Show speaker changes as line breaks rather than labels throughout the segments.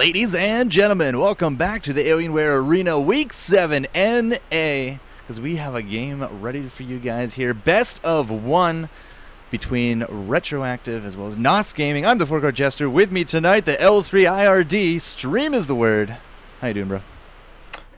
Ladies and gentlemen, welcome back to the Alienware Arena Week 7 NA, because we have a game ready for you guys here. Best of one between Retroactive as well as NOSGaming. I'm the FourCourtJester. With me tonight, the L3IRD. Stream is the word. How you doing, bro?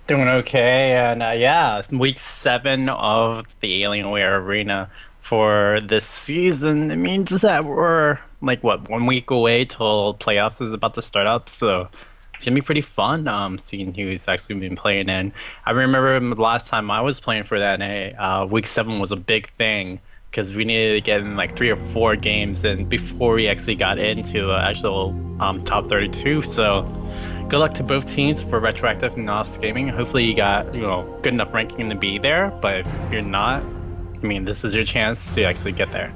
Doing okay, and yeah, week 7 of the Alienware Arena for this season. It means that we're like what, 1 week away till playoffs is about to start up, so it's gonna be pretty fun seeing who's actually been playing in. I remember the last time I was playing for that week 7 was a big thing because we needed to get in like 3 or 4 games and before we actually got into actual top 32. So good luck to both teams for Retroactive and NOSGaming. Hopefully you got, good enough ranking to be there, but if you're not, I mean, this is your chance to actually get there.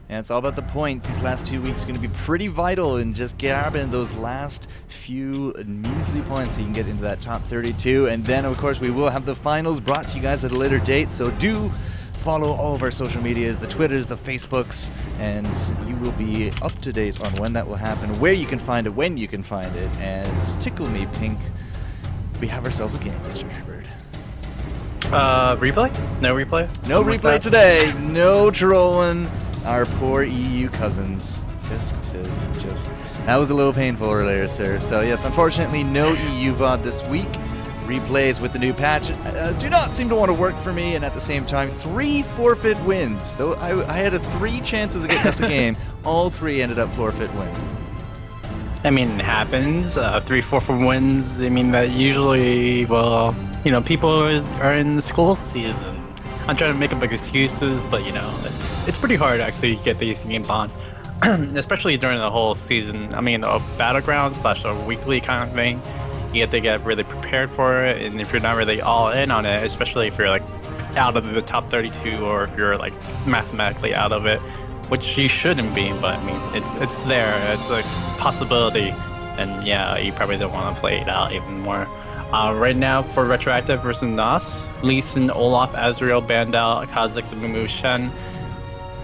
And it's all about the points. These last 2 weeks are going to be pretty vital in just grabbing those last few measly points so you can get into that top 32. And then, of course, we will have the finals brought to you guys at a later date. So do follow all of our social medias, the Twitters, the Facebooks, and you will be up to date on when that will happen, where you can find it, when you can find it. And tickle me pink, we have ourselves a game, Mr. Bird.
Replay? No replay?
No
Something
replay
like
today. No trolling our poor EU cousins. Just. That was a little painful earlier, sir. So yes, unfortunately, no EU VOD this week. Replays with the new patch do not seem to want to work for me, and at the same time, 3 forfeit wins. Though I had 3 chances of getting us a game, all 3 ended up forfeit wins.
I mean, it happens. 3 forfeit wins. I mean, that usually, well, people are in the school season. I'm trying to make up excuses, but it's pretty hard to actually get these games on, especially during the whole season. I mean, a battleground / a weekly kind of thing. You have to get really prepared for it, and if you're not really all in on it, especially if you're like out of the top 32 or if you're like mathematically out of it, which you shouldn't be, but I mean, it's there. It's a possibility, and yeah, you probably don't want to play it out even more. Right now for Retroactive versus NOS, Lee Sin, Olaf, Azrael, Bandal, Kha'Zix, and Mumu Shen.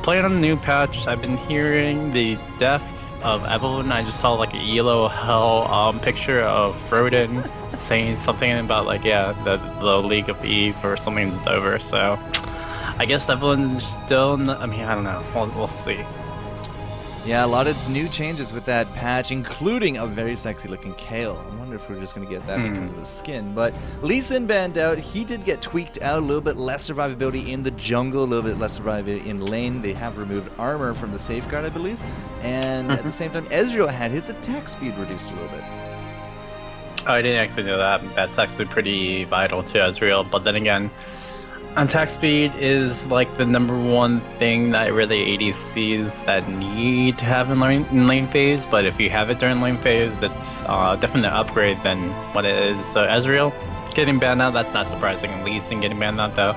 Playing on the new patch, I've been hearing the death of Evelyn. I just saw like a yellow hell picture of Froden saying something about like, yeah, the League of Eve or something that's over. So I guess Evelyn's still, I mean, I don't know. We'll see.
Yeah, a lot of new changes with that patch, including a very sexy looking Kale. I wonder if we're just going to get that because of the skin. But Lee Sin banned out. He did get tweaked out, a little bit less survivability in the jungle, a little bit less survivability in lane. They have removed armor from the safeguard, I believe. And at the same time, Ezreal had his attack speed reduced a little bit.
Oh, I didn't actually know that. That's actually pretty vital to Ezreal. But then again, attack speed is like the #1 thing that really ADCs that need to have in lane phase, but if you have it during lane phase, it's definitely an upgrade than what it is. So Ezreal getting banned out, that's not surprising. And Lee Sin getting banned out though,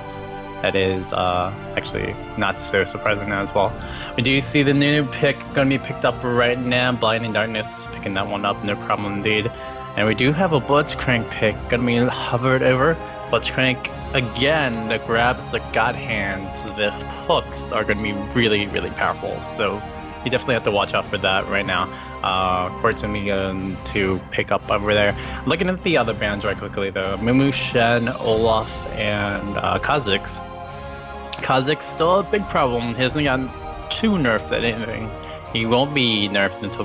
that is actually not so surprising as well. We do see the new pick going to be picked up right now, Blinding Darkness, picking that one up, no problem indeed. And we do have a Blitzcrank pick going to be hovered over. Blitzcrank again, the grabs, the God Hand, the hooks are going to be really, really powerful. So you definitely have to watch out for that right now. Court's going to be going to pick up over there. Looking at the other bands right quickly though, Mumu, Shen, Olaf, and Kha'Zix. Kha'Zix still a big problem. He hasn't gotten too nerfed at anything. He won't be nerfed until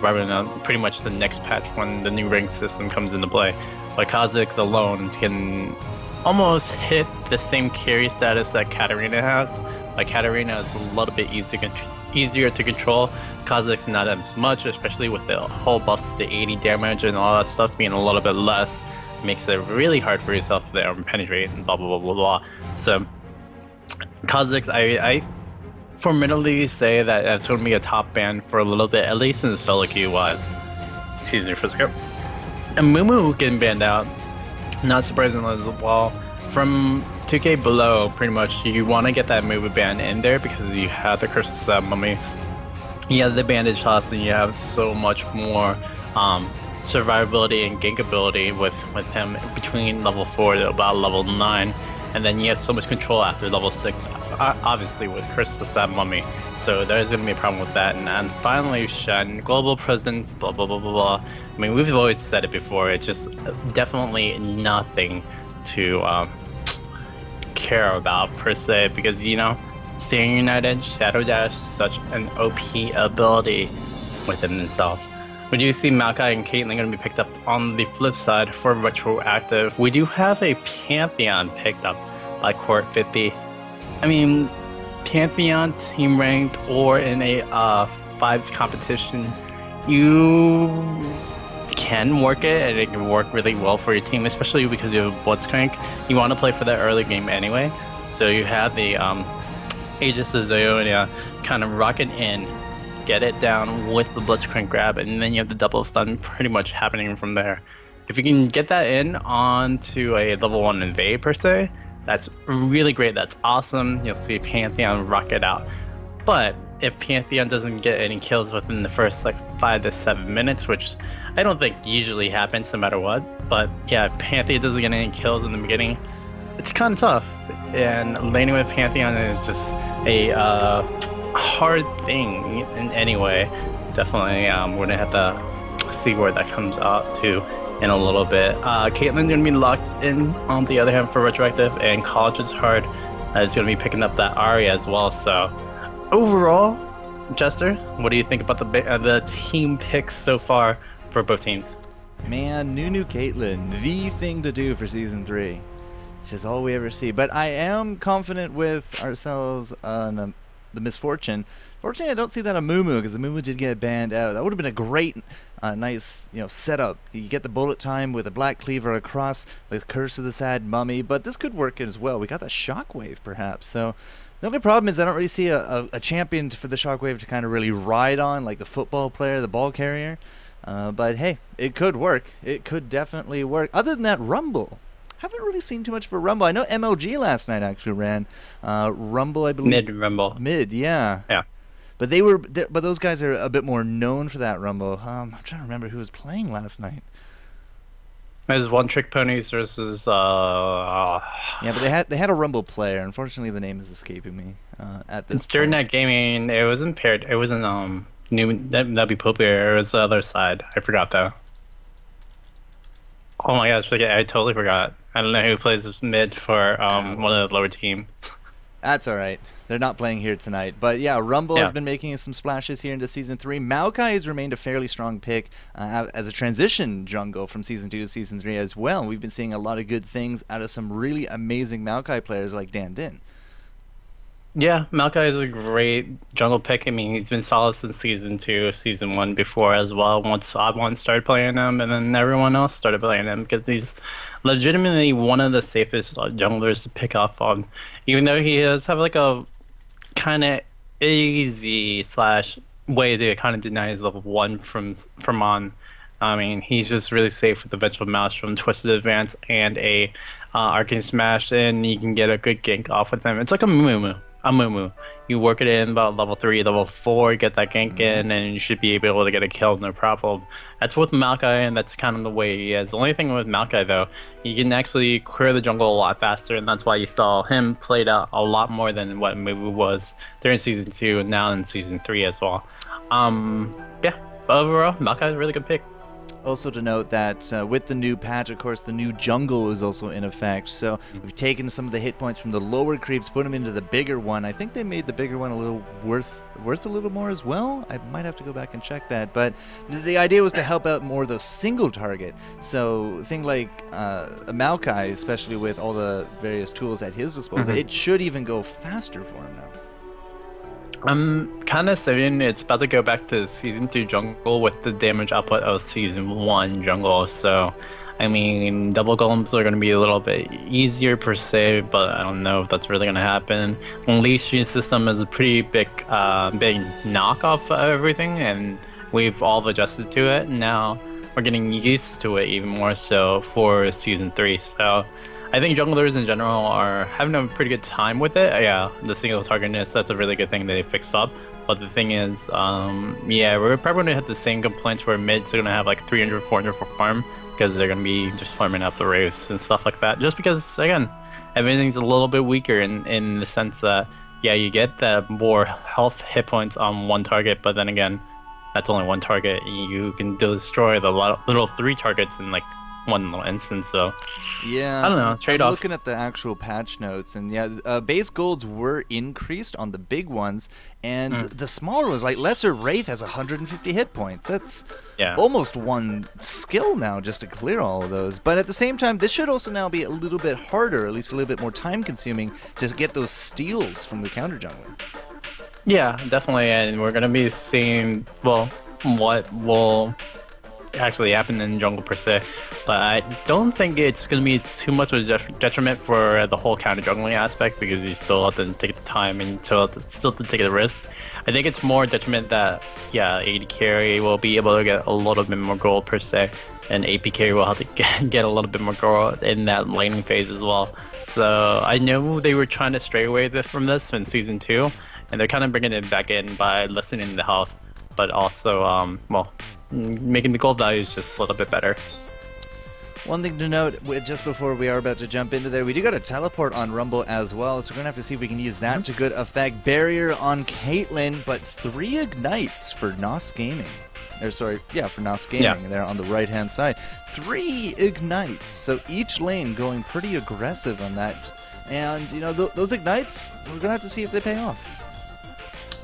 pretty much the next patch when the new rank system comes into play. But Kha'Zix alone can almost hit the same carry status that Katarina has. Like Katarina is a little bit easier to control. Kha'Zix not as much, especially with the whole buffs to 80 damage and all that stuff being a little bit less. It makes it really hard for yourself to penetrate and blah blah blah blah blah. So Kha'Zix, I formidably say that it's going to be a top ban for a little bit, at least in the solo queue wise. Excuse me for a second. And Mumu getting banned out, not surprisingly as well. From 2k below, pretty much, you want to get that Mumu ban in there because you have the Curse of that Mummy. You have the bandage shots, and you have so much more survivability and gankability with him between level 4 to about level 9. And then you have so much control after level 6, obviously with Curse of that Mummy. So there's going to be a problem with that. And then finally, Shen, global presence, blah blah blah blah blah. mean, we've always said it before. It's just definitely nothing to care about per se, because Staying United, Shadow Dash, such an OP ability within itself. We do see Maokai and Caitlyn going to be picked up on the flip side for Retroactive. We do have a Pantheon picked up by Court 50. I mean, Pantheon, team ranked, or in a fives competition, you can work it, and it can work really well for your team, especially because you have Blitzcrank. You want to play for the early game anyway, so you have the Aegis of Zionia kind of rocket in, get it down with the Blitzcrank grab, and then you have the double stun pretty much happening from there. If you can get that in onto a level 1 invade per se, that's really great, that's awesome. You'll see Pantheon rocket out. But if Pantheon doesn't get any kills within the first like 5 to 7 minutes, which I don't think usually happens no matter what, but yeah, if Pantheon doesn't get any kills in the beginning, it's kind of tough. And laning with Pantheon is just a hard thing in any way. Definitely, we're gonna have to see where that comes out to in a little bit. Caitlyn's gonna be locked in on the other hand for Retroactive, and College is hard is gonna be picking up that Ari as well. So overall, Jester, what do you think about the team picks so far for both teams?
Man, Nunu Caitlyn, the thing to do for Season 3. It's just all we ever see. But I am confident with ourselves on the misfortune. Fortunately, I don't see that on Mumu, because the Mumu did get banned out. That would have been a great, nice, setup. You get the bullet time with a Black Cleaver across the Curse of the Sad Mummy, but this could work as well. We got the Shockwave, perhaps. So the only problem is I don't really see a champion for the Shockwave to kind of really ride on, like the football player, the ball carrier. But hey, it could work. It could definitely work. Other than that, Rumble. Haven't really seen too much for Rumble. I know MLG last night actually ran Rumble, I believe.
Mid Rumble.
Mid, yeah.
Yeah.
But but those guys are a bit more known for that Rumble. I'm trying to remember who was playing last night.
There's One Trick Ponies versus
Yeah, but they had a Rumble player. Unfortunately, the name is escaping me at this
during
point.
that gaming. It wasn't paired. It wasn't new. That'd be popular. It was the other side. I forgot though. Oh my gosh! I totally forgot. I don't know who plays mid for one of the lower team.
That's all right. They're not playing here tonight. But yeah, Rumble has been making some splashes here into Season 3. Maokai has remained a fairly strong pick as a transition jungle from Season 2 to Season 3 as well. We've been seeing a lot of good things out of some really amazing Maokai players like Dan Din.
Yeah, Maokai is a great jungle pick. I mean, he's been solid since Season 2, Season 1 before as well. Once Odd1 started playing him, and then everyone else started playing him, because he's legitimately one of the safest junglers to pick off on. Even though he does have like a kind of easy / way to kind of deny his level 1 from on. I mean, he's just really safe with the Vengeful Mouse from Twisted Advance and a Arcane Smash, and you can get a good gank off with him. It's like a Mumu. You work it in about level 3, level 4, get that gank in, and you should be able to get a kill, no problem. That's with Maokai, and that's kind of the way he is. The only thing with Maokai, though, you can actually clear the jungle a lot faster, and that's why you saw him played out a lot more than what Mumu was during Season 2 and now in Season 3 as well. Yeah, but overall, Maokai is a really good pick.
Also to note that with the new patch, of course, the new jungle is also in effect. So we've taken some of the hit points from the lower creeps, put them into the bigger one. I think they made the bigger one a little worth a little more as well. I might have to go back and check that. But the idea was to help out more of those single target. So a thing like a Maokai, especially with all the various tools at his disposal, it should even go faster for him now.
I'm kind of saying it's about to go back to Season 2 jungle with the damage output of Season 1 jungle. So, I mean, double golems are going to be a little bit easier per se, but I don't know if that's really going to happen. Unleashing system is a pretty big knockoff of everything, and we've all adjusted to it. Now we're getting used to it even more so for Season 3. So I think junglers in general are having a pretty good time with it. Yeah, the single targetness, that's a really good thing that they fixed up. But the thing is, yeah, we're probably going to have the same complaints where mids are going to have like 300, 400 for farm, because they're going to be just farming up the race and stuff like that. Just because, again, everything's a little bit weaker in the sense that, yeah, you get the more health hit points on one target, but then again, that's only one target. You can destroy the little 3 targets in like one little instance. So
yeah,
I don't know,
I'm
trade-off.
looking at the actual patch notes, and yeah, base golds were increased on the big ones, and the smaller ones, like Lesser Wraith, has 150 hit points. That's
Yeah.
almost one skill now just to clear all of those. But at the same time, this should also now be a little bit harder, at least a little bit more time-consuming, to get those steals from the counter jungler.
Yeah, definitely, and we're gonna be seeing, well, what will actually happen in jungle per se, but I don't think it's gonna be too much of a detriment for the whole counter jungling aspect, because you still have to take the time and still have to take the risk. I think it's more detriment that, yeah, AD carry will be able to get a little bit more gold per se, and AP carry will have to get a little bit more gold in that laning phase as well. So I know they were trying to stray away from this in Season 2, and they're kind of bringing it back in by lessening the health, but also, well, making the gold values just a little bit better.
One thing to note, just before we are about to jump into there, we do got a teleport on Rumble as well, so we're going to have to see if we can use that to good effect. Barrier on Caitlyn, but 3 ignites for NOSGaming. For NOSGaming there on the right-hand side. 3 ignites, so each lane going pretty aggressive on that. And, you know, those ignites, we're going to have to see if they pay off.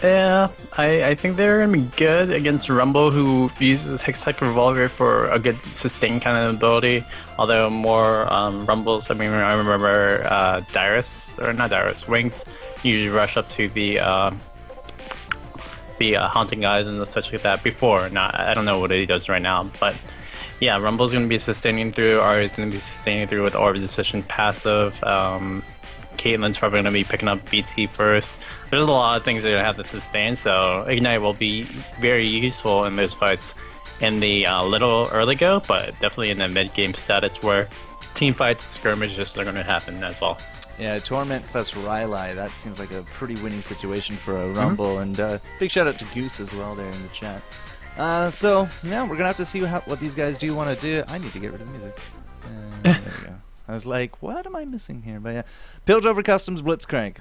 Yeah, I think they're going to be good against Rumble, who uses Hextech Revolver for a good sustain kind of ability. Although more Rumbles, I mean, I remember Wings usually rush up to the Haunting guys and such like that before. I don't know what he does right now, but yeah, Rumble's going to be sustaining through, Ari's going to be sustaining through with Orb Decision passive. Caitlyn's probably going to be picking up BT first. There's a lot of things that have to sustain, so Ignite will be very useful in those fights in the little early go, but definitely in the mid-game status where team fights, skirmishes are going to happen as well.
Yeah, Torment plus Rylai, that seems like a pretty winning situation for a Rumble, and big shout out to Goose as well there in the chat. So, yeah, we're going to have to see what these guys do want to do. I need to get rid of the music. There we go. I was like, what am I missing here? But yeah, Piltover Customs Blitzcrank.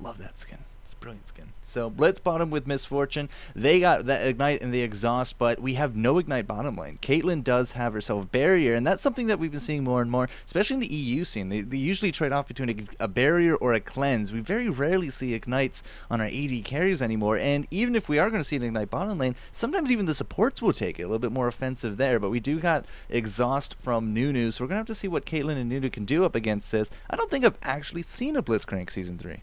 Love that skin. It's a brilliant skin. So Blitz bottom with Misfortune. They got that Ignite and the Exhaust, but we have no Ignite bottom lane. Caitlyn does have herself Barrier, and that's something that we've been seeing more and more, especially in the EU scene. They usually trade off between a Barrier or a Cleanse. We very rarely see Ignites on our AD carries anymore, and even if we are going to see an Ignite bottom lane, sometimes even the supports will take it. A little bit more offensive there, but we do got Exhaust from Nunu, so we're going to have to see what Caitlyn and Nunu can do up against this. I don't think I've actually seen a Blitzcrank Season 3.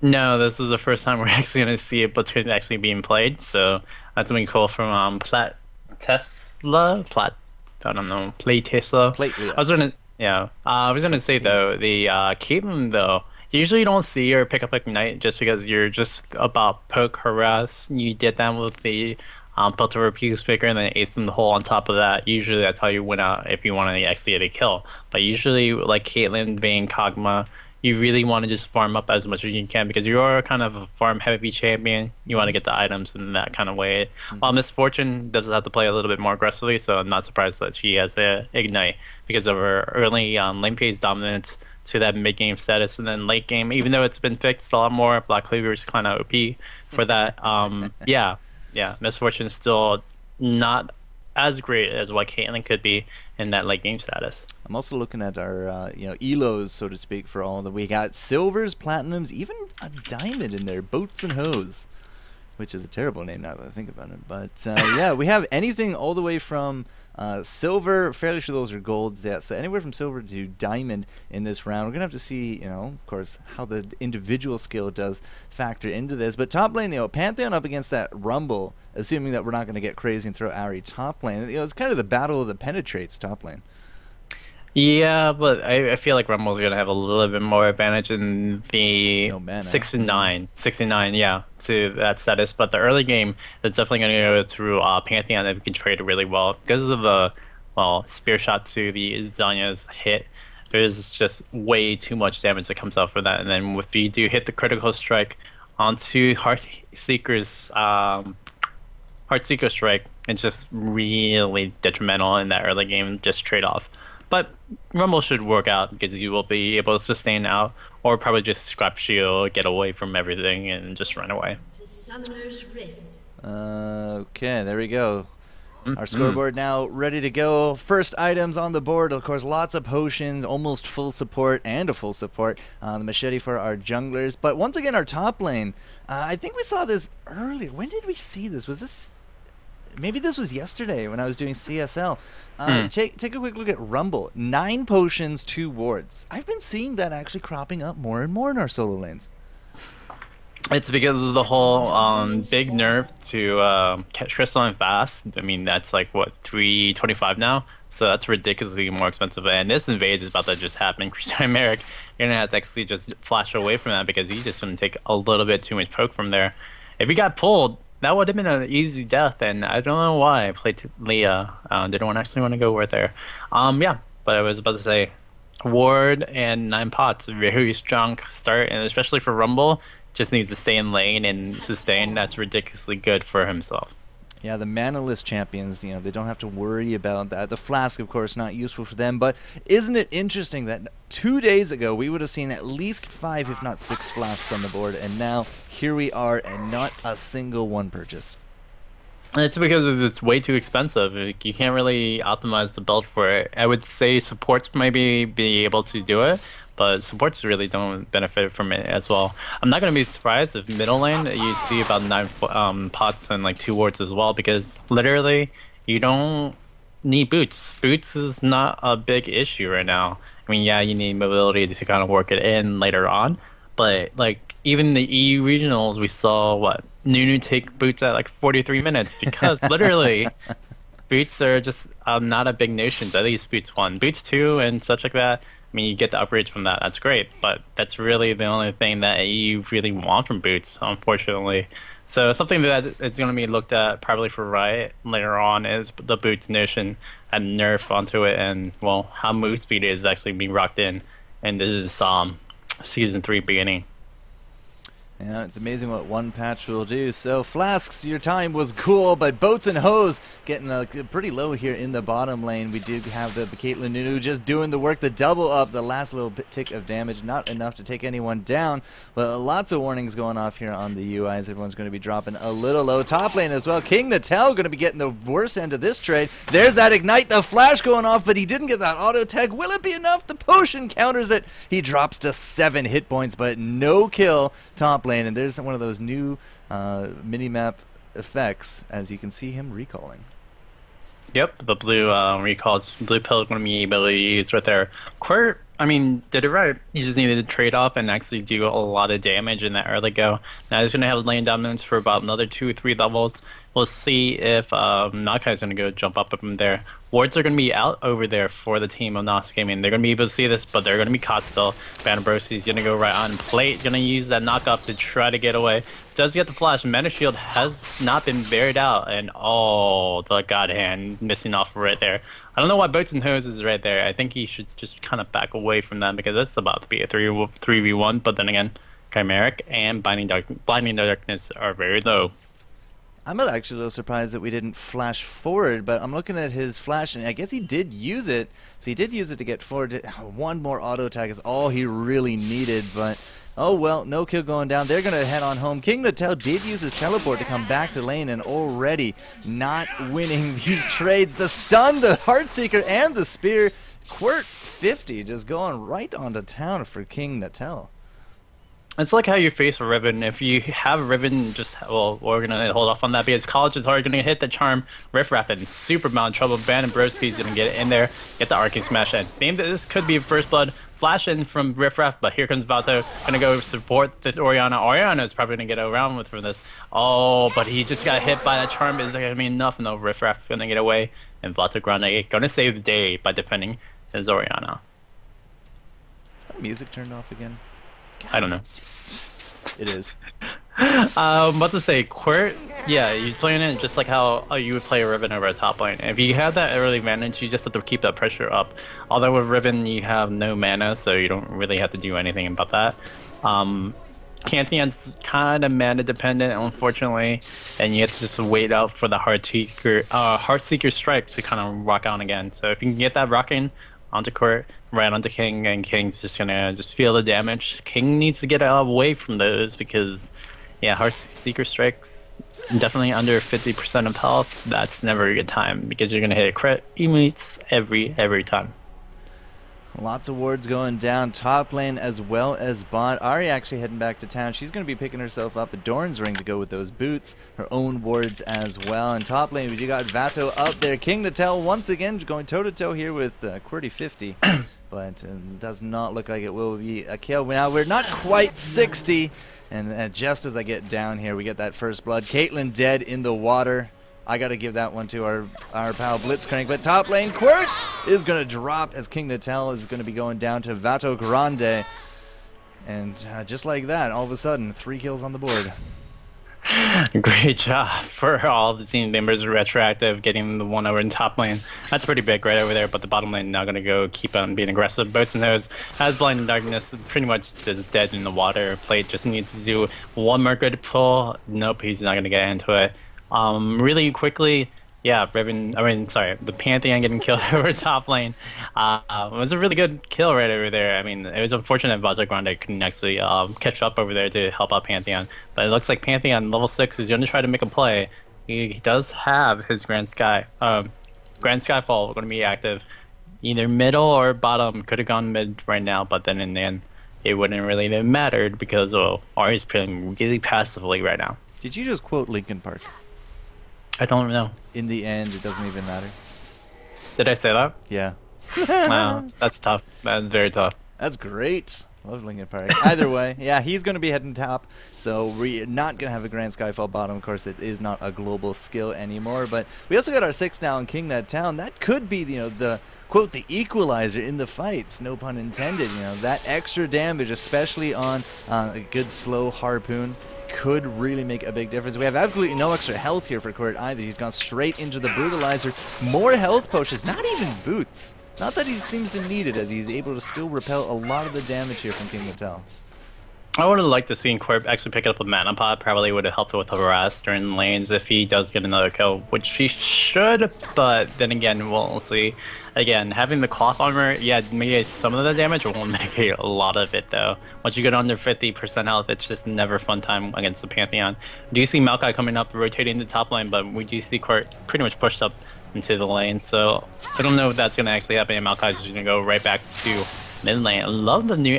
No, this is the first time we're actually going to see a Platoon actually being played, so that's going to be cool from Play Tesla.
Plately.
I was gonna say though, the Caitlyn though, usually you don't see her pick up Ignite just because you're just about poke harass. You get them with the Piltover Peacemaker and then ace them the hole on top of that. Usually that's how you win out if you want to actually get a kill. But usually like Caitlyn, Vayne, Kog'Maw, you really want to just farm up as much as you can because you are kind of a farm heavy champion. You want to get the items in that kind of way. While Misfortune does have to play a little bit more aggressively, so I'm not surprised that she has the Ignite because of her early lane phase dominance to that mid game status, and then late game, even though it's been fixed a lot more, Black Cleaver is kind of OP for that. Yeah, Misfortune's still not as great as what Caitlyn could be in that late game status.
I'm also looking at our elos, so to speak, for all that we got. Silvers, platinums, even a diamond in there. Boats and Hose, which is a terrible name now that I think about it. But yeah, we have anything all the way from silver, fairly sure those are golds, yeah, so anywhere from silver to diamond in this round. We're gonna have to see, of course, how the individual skill does factor into this. But top lane, Pantheon up against that Rumble, assuming that we're not gonna get crazy and throw Ahri top lane. It's kind of the battle that penetrates top lane.
Yeah, but I feel like Rumble's gonna have a little bit more advantage in the 69, yeah, to that status. But the early game is definitely gonna go through Pantheon that we can trade really well because of the spear shot to the Zanya's hit. There's just way too much damage that comes out for that, and then if you do hit the critical strike onto Heartseeker's strike, it's just really detrimental in that early game. Just trade off. But Rumble should work out because you will be able to sustain out, or probably just scrap shield, get away from everything, and just run away.
To Summoner's Rift.
Okay, there we go. Our
Mm-hmm.
scoreboard now ready to go. First items on the board, of course, lots of potions, almost full support and a full support. The machete for our junglers. But once again, our top lane, I think we saw this earlier. When did we see this? Was this... Maybe this was yesterday when I was doing CSL. Take a quick look at Rumble. 9 potions, 2 wards. I've been seeing that actually cropping up more and more in our solo lanes.
It's because of the whole big nerf to catch crystalline fast. I mean, that's like, what, 325 now? So that's ridiculously more expensive. And this invade is about to just happen. Chimeric, you're going to have to actually just flash away from that because he's just going to take a little bit too much poke from there. If he got pulled, that would have been an easy death, and I don't know why I played Leah. Didn't actually want to go right there. Yeah, but I was about to say, ward and 9 pots, very strong start, and especially for Rumble, just needs to stay in lane and sustain. That's ridiculously good for himself.
Yeah, the mana-less champions, you know, they don't have to worry about that. The flask, of course, not useful for them, but isn't it interesting that 2 days ago we would have seen at least 5, if not 6 flasks on the board, and now here we are and not a single one purchased.
It's because it's way too expensive. You can't really optimize the build for it. I would say supports maybe be able to do it, but supports really don't benefit from it as well. I'm not going to be surprised if middle lane you see about 9 pots and like 2 wards as well, because literally you don't need boots. Boots is not a big issue right now. I mean, yeah, you need mobility to kind of work it in later on, but like even the EU regionals, we saw what Nunu take boots at like 43 minutes because literally boots are just not a big notion. At least boots 1, boots 2, and such like that. I mean, you get the upgrades from that. That's great, but that's really the only thing that you really want from boots, unfortunately. So something that is going to be looked at probably for Riot later on is the boots notion and nerf onto it, and well, how move speed is actually being rocked in. And this is season 3 beginning.
Yeah, it's amazing what one patch will do. So, Flasks, your time was cool, but Boats and Hose getting pretty low here in the bottom lane. We do have the Caitlyn Nunu just doing the work, the double up, the last little tick of damage, not enough to take anyone down, but lots of warnings going off here on the UIs. Everyone's going to be dropping a little low. Top lane as well. King Natel going to be getting the worst end of this trade. There's that Ignite, the flash going off, but he didn't get that auto tag. Will it be enough? The potion counters it. He drops to 7 hit points, but no kill top lane, and there's one of those new mini-map effects, as you can see him recalling.
Yep, the blue recalls, blue pill is going to be able to use right there. Quirt, I mean, did it right. You just needed to trade off and actually do a lot of damage in that early go. Now he's going to have lane dominance for about another 2 or 3 levels. We'll see if Nakai's going to go jump up from there. Wards are going to be out over there for the team of NOSGaming. They're going to be able to see this, but they're going to be caught still. Banabroski's going to go right on plate, going to use that knock up to try to get away. Does get the flash. Mana Shield has not been buried out, and oh, the God Hand missing off right there. I don't know why Boats and Hose is right there. I think he should just kind of back away from that because it's about to be a 3v1, but then again, Chimeric and Blinding Darkness are very low.
I'm actually a little surprised that we didn't flash forward, but I'm looking at his flash, and I guess he did use it. So he did use it to get forward. One more auto attack is all he really needed, but oh well, no kill going down. They're going to head on home. King Natel did use his teleport to come back to lane, and already not winning these trades. The stun, the Heartseeker, and the spear. Quirt 50 just going right onto town for King Natel.
It's like how you face a Riven. If you have Riven, well, we're going to hold off on that because College is already going to hit the charm. Riff Rapid in super amount of trouble. Banabroski's going to get in there, get the Arcane Smash, and name that this could be First Blood. Flash in from Riff Raff, but here comes Vato, going to go support this Orianna. Orianna is probably going to get around with from this. Oh, but he just got hit by that charm. Is going to be enough? No, Riff Raff going to get away, and Vato Grande going to save the day by defending his Orianna.
Is my music turned off again?
I don't know.
It is.
What to say, Quirt, yeah, he's playing it just like how you would play a Riven over a top lane. If you have that early advantage, you just have to keep that pressure up. Although with Riven, you have no mana, so you don't really have to do anything about that. Cantillon's kind of mana dependent, unfortunately, and you have to just wait out for the Heartseeker strike to kind of rock on again. So if you can get that rocking onto Quirt, right onto King, and King's just gonna feel the damage. King needs to get away from those because, yeah, Heartseeker strikes Definitely under 50% of health, that's never a good time because you're gonna hit a crit emotes every time.
Lots of wards going down top lane as well as bot. Ari actually heading back to town. She's going to be picking herself up a Dorn's Ring to go with those boots. Her own wards as well. And top lane, we got Vato up there. King Natel once again going toe-to-toe here with QWERTY50. But it does not look like it will be a kill. Now we're not quite 60. And just as I get down here, we get that first blood. Caitlyn dead in the water. I got to give that one to our pal Blitzcrank. But top lane, Quirts is going to drop as King Natel is going to be going down to Vato Grande. And just like that, all of a sudden, 3 kills on the board.
Great job for all the team members of Retroactive getting the 1 over in top lane. That's pretty big right over there, but the bottom lane now going to go keep on being aggressive. Boats and Nose has Blind and Darkness pretty much just dead in the water. Plate just needs to do one more good pull. Nope, he's not going to get into it. Really quickly, yeah, the Pantheon getting killed over top lane was a really good kill right over there. I mean, it was unfortunate Vato Grande couldn't actually catch up over there to help out Pantheon, but it looks like Pantheon level 6 is going to try to make a play. He does have his Grand Skyfall going to be active, either middle or bottom. Could have gone mid right now, but then in the end, it wouldn't really have mattered because Ari's playing really passively right now.
Did you just quote Linkin Park?
I don't know.
In the end, it doesn't even matter.
Did I say that?
Yeah.
That's tough. That's very tough.
That's great. Love Linkin Park. Either way, yeah, he's going to be heading top, so we're not going to have a Grand Skyfall bottom. Of course, it is not a global skill anymore, but we also got our 6 now in King Nut Town. That could be, the quote, the equalizer in the fights, no pun intended. That extra damage, especially on a good slow harpoon, could really make a big difference. We have absolutely no extra health here for Quirt either. He's gone straight into the Brutalizer. More health potions, not even boots. Not that he seems to need it, as he's able to still repel a lot of the damage here from King Natel.
I would have liked to see Quirp actually pick up a Mana Pot. Probably would have helped with harass during lanes if he does get another kill, which he should, but then again, we'll see. Again, having the cloth armor, yeah, maybe some of the damage, it won't mitigate a lot of it though. Once you get under 50% health, it's just never a fun time against the Pantheon. Do you see Maokai coming up, rotating the top lane, but we do see Quirp pretty much pushed up into the lane, so I don't know if that's going to actually happen, and Maokai's just going to go right back to mid lane. I love the new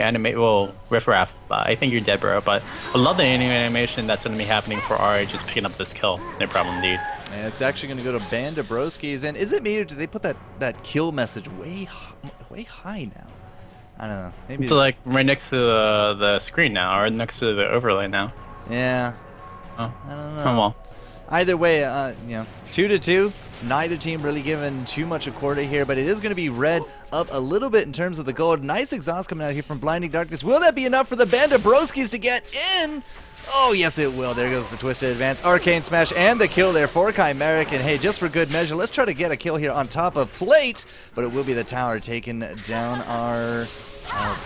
Riffraff, I think you're dead, bro, but I love the new animation that's going to be happening for Ari just picking up this kill. No problem, indeed.
And it's actually going to go to Band of Broskies, and is it me or did they put that kill message way high now? I don't know. Maybe
it's like right next to the screen now, or next to the overlay now.
Yeah.
Oh.
I don't know.
Come on.
Either way, 2-2. Neither team really given too much a quarter here, but it is going to be red up a little bit in terms of the gold. Nice exhaust coming out here from Blinding Darkness. Will that be enough for the Band of Broskies to get in? Oh, yes, it will. There goes the Twisted Advance, Arcane Smash, and the kill there for Chimeric. And hey, just for good measure, let's try to get a kill here on top of Plate, but it will be the tower taking down our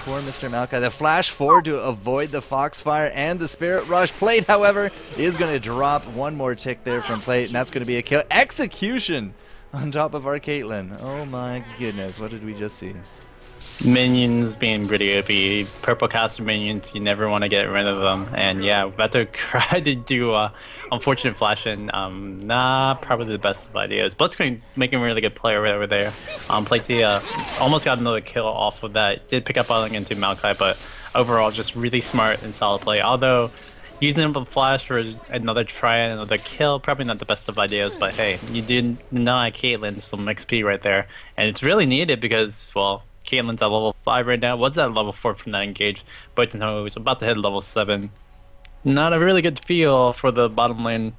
poor Mr. Maokai. The flash forward to avoid the Foxfire and the Spirit Rush. Plate, however, is going to drop one more tick there from Plate, and that's going to be a kill. Execution on top of our Caitlyn. Oh my goodness, what did we just see?
Minions being pretty OP. Purple caster minions, you never want to get rid of them. And yeah, Vato tried to do unfortunate flash in. Not probably the best of ideas. Blitzcrank making a really good play right over there. Plate almost got another kill off of that. Did pick up on into Maokai, but overall just really smart and solid play. Although using the flash for another try and another kill, probably not the best of ideas, but hey, you did deny Caitlyn some XP right there. And it's really needed because, well, Caitlyn's at level 5 right now. Was at level 4 from that engage, but he's about to hit level 7. Not a really good feel for the bottom lane,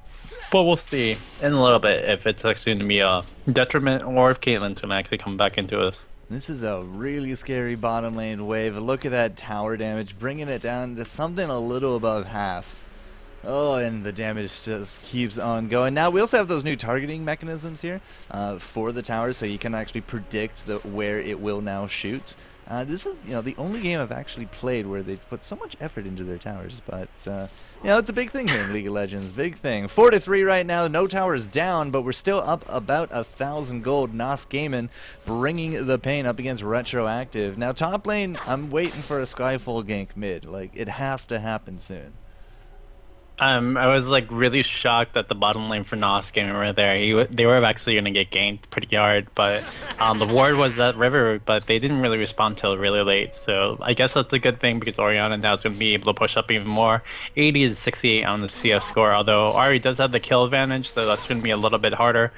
but we'll see in a little bit if it's actually going to be a detriment or if Caitlyn's going to actually come back into us.
This is a really scary bottom lane wave. Look at that tower damage, bringing it down to something a little above half. Oh, and the damage just keeps on going. Now, we also have those new targeting mechanisms here for the towers, so you can actually predict where it will now shoot. This is, the only game I've actually played where they've put so much effort into their towers, but, it's a big thing here in League of Legends. Big thing. 4-3 right now. No towers down, but we're still up about 1,000 gold. NOSGaming bringing the pain up against Retroactive. Now, top lane, I'm waiting for a Skyfall gank mid. Like, it has to happen soon.
I was like really shocked that the bottom lane for NOSGaming were there. They were actually gonna get ganked pretty hard, but the ward was at River, but they didn't really respond till really late. So I guess that's a good thing because Orianna now is gonna be able to push up even more. 80 to 68 on the CS score, although Ari does have the kill advantage, so that's gonna be a little bit harder.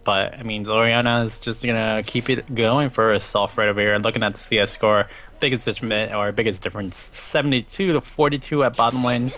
But I mean, Orianna is just gonna keep it going for herself right over here. Looking at the CS score, biggest difference, 72 to 42 at bottom lane.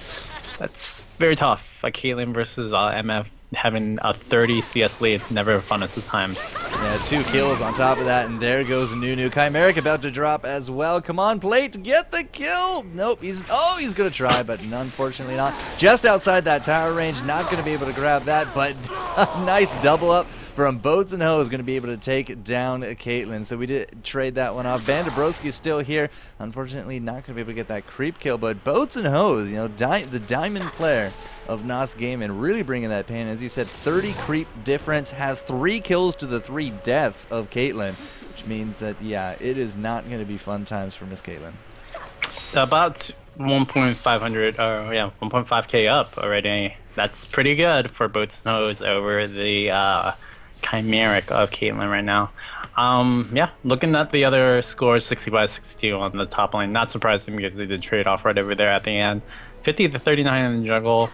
That's very tough. Like Caitlyn versus MF having a 30 CS lead, never fun as the times.
Yeah, 2 kills on top of that, and there goes Nunu. Chimeric about to drop as well. Come on, Plate, get the kill! Nope, he's gonna try, but unfortunately not. Just outside that tower range, not gonna be able to grab that, but a nice double up from Boats and Hoes, going to be able to take down Caitlyn. So we did trade that one off. Bandabroski's still here. Unfortunately, not going to be able to get that creep kill, but Boats and Hoes, you know, the diamond player of NOSGaming, really bringing that pain. As you said, 30 creep difference, has 3 kills to the 3 deaths of Caitlyn, which means that, yeah, it is not going to be fun times for Miss Caitlyn.
About 1.5k up already. That's pretty good for Boats and Hoes over the Chimeric of Caitlyn right now. Yeah, looking at the other scores, 60-62 on the top lane. Not surprising because they did trade off right over there at the end. 50 to 39 in the jungle.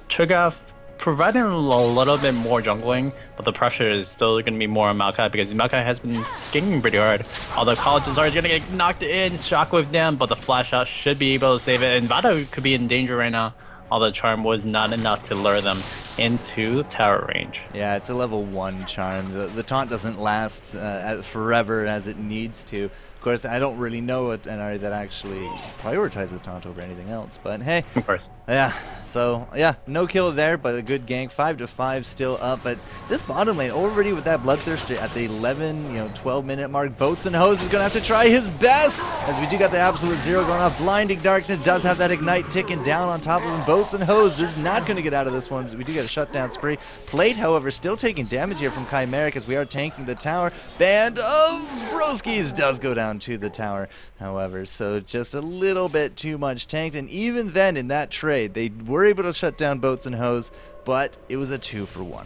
Cho'Gath providing a little bit more jungling, but the pressure is still going to be more on Maokai because Maokai has been ganking pretty hard. Although colleges are going to get knocked in, Shockwave down, but the flash out should be able to save it. And Vado could be in danger right now. Although charm was not enough to lure them into tower range. Yeah, it's a level 1 charm. The taunt doesn't last forever as it needs to. Of course, I don't really know an NRA that actually prioritizes taunt over anything else, but hey. Of course.
Yeah, so yeah, no kill there, but a good gank. 5-5 still up, but this bottom lane already with that Bloodthirster at the 12 minute mark. Boats and Hoes is going to have to try his best, as we do got the absolute zero going off. Blinding Darkness does have that ignite ticking down on top of him. Boats and Hoes is not going to get out of this one, we do get a shutdown spree. Plate, however, still taking damage here from Chimeric as we are tanking the tower. Band of Broskis does go down to the tower, however, so just a little bit too much tanked, and even then in that trade, they were able to shut down Boats and Hoes, but it was a 2-for-1.